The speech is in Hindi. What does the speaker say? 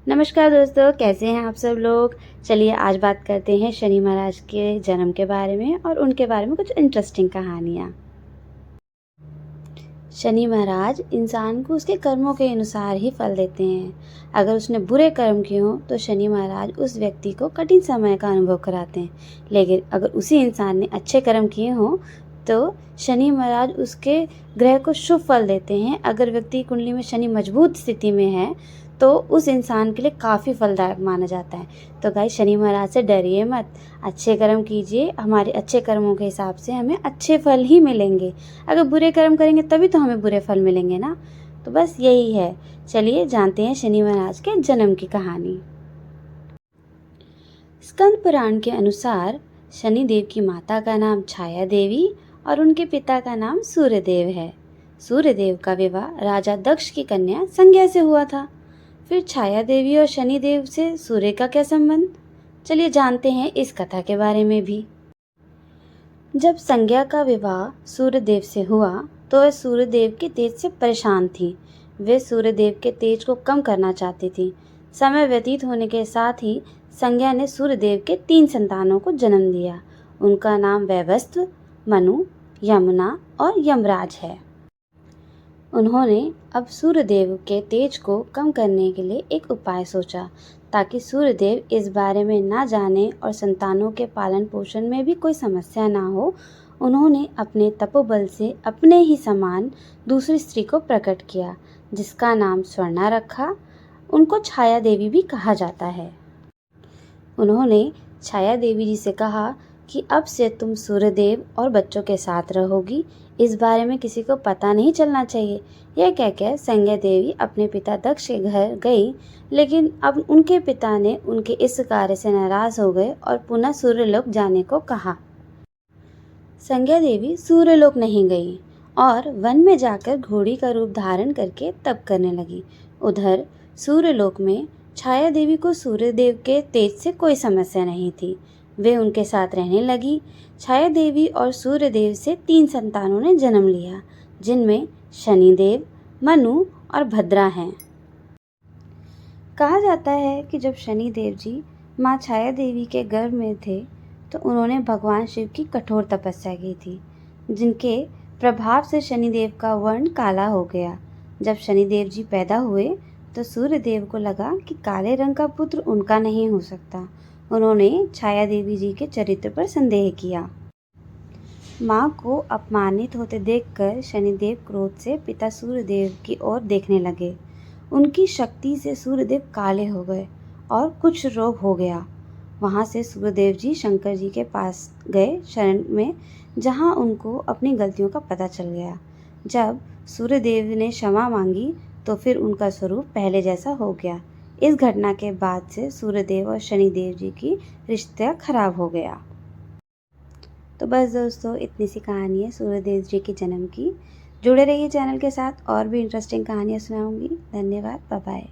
नमस्कार दोस्तों, कैसे हैं आप सब लोग। चलिए आज बात करते हैं शनि महाराज के जन्म के बारे में और उनके बारे में कुछ इंटरेस्टिंग कहानियाँ। शनि महाराज इंसान को उसके कर्मों के अनुसार ही फल देते हैं। अगर उसने बुरे कर्म किए हों तो शनि महाराज उस व्यक्ति को कठिन समय का अनुभव कराते हैं, लेकिन अगर उसी इंसान ने अच्छे कर्म किए हों तो शनि महाराज उसके ग्रह को शुभ फल देते हैं। अगर व्यक्ति की कुंडली में शनि मजबूत स्थिति में है तो उस इंसान के लिए काफ़ी फलदायक माना जाता है। तो गाइस, शनि महाराज से डरिए मत, अच्छे कर्म कीजिए। हमारे अच्छे कर्मों के हिसाब से हमें अच्छे फल ही मिलेंगे। अगर बुरे कर्म करेंगे तभी तो हमें बुरे फल मिलेंगे ना। तो बस यही है। चलिए जानते हैं शनि महाराज के जन्म की कहानी। स्कंद पुराण के अनुसार शनि देव की माता का नाम छाया देवी और उनके पिता का नाम सूर्यदेव है। सूर्यदेव का विवाह राजा दक्ष की कन्या संज्ञा से हुआ था। फिर छाया देवी और शनि देव से सूर्य का क्या संबंध? चलिए जानते हैं इस कथा के बारे में भी। जब संज्ञा का विवाह सूर्यदेव से हुआ तो वह सूर्यदेव के तेज से परेशान थी। वे सूर्यदेव के तेज को कम करना चाहती थी। समय व्यतीत होने के साथ ही संज्ञा ने सूर्यदेव के 3 संतानों को जन्म दिया। उनका नाम वैवस्वत, मनु, यमुना और यमराज है। उन्होंने अब सूर्यदेव के तेज को कम करने के लिए एक उपाय सोचा, ताकि सूर्यदेव इस बारे में ना जाने और संतानों के पालन पोषण में भी कोई समस्या ना हो। उन्होंने अपने तपोबल से अपने ही समान दूसरी स्त्री को प्रकट किया, जिसका नाम स्वर्णा रखा। उनको छाया देवी भी कहा जाता है। उन्होंने छाया देवी जी से कहा कि अब से तुम सूर्यदेव और बच्चों के साथ रहोगी। इस बारे में किसी को पता नहीं चलना चाहिए। यह कहकर संज्ञा देवी अपने पिता दक्ष के घर गई, लेकिन अब उनके पिता ने उनके इस कार्य से नाराज हो गए और पुनः सूर्यलोक जाने को कहा। संज्ञा देवी सूर्यलोक नहीं गई और वन में जाकर घोड़ी का रूप धारण करके तप करने लगी। उधर सूर्यलोक में छाया देवी को सूर्यदेव के तेज से कोई समस्या नहीं थी। वे उनके साथ रहने लगी। छाया देवी और सूर्यदेव से 3 संतानों ने जन्म लिया, जिनमें शनिदेव, मनु और भद्रा हैं। कहा जाता है कि जब शनिदेव जी माँ छाया देवी के गर्भ में थे तो उन्होंने भगवान शिव की कठोर तपस्या की थी, जिनके प्रभाव से शनिदेव का वर्ण काला हो गया। जब शनिदेव जी पैदा हुए तो सूर्यदेव को लगा कि काले रंग का पुत्र उनका नहीं हो सकता। उन्होंने छाया देवी जी के चरित्र पर संदेह किया। माँ को अपमानित होते देखकर शनिदेव क्रोध से पिता सूर्यदेव की ओर देखने लगे। उनकी शक्ति से सूर्यदेव काले हो गए और कुछ रोग हो गया। वहाँ से सूर्यदेव जी शंकर जी के पास गए शरण में, जहाँ उनको अपनी गलतियों का पता चल गया। जब सूर्यदेव ने क्षमा मांगी तो फिर उनका स्वरूप पहले जैसा हो गया। इस घटना के बाद से सूर्यदेव और शनिदेव जी की रिश्ता खराब हो गया। तो बस दोस्तों, इतनी सी कहानी है सूर्यदेव जी के जन्म की। जुड़े रहिए चैनल के साथ, और भी इंटरेस्टिंग कहानियाँ सुनाऊंगी। धन्यवाद, बाय बाय।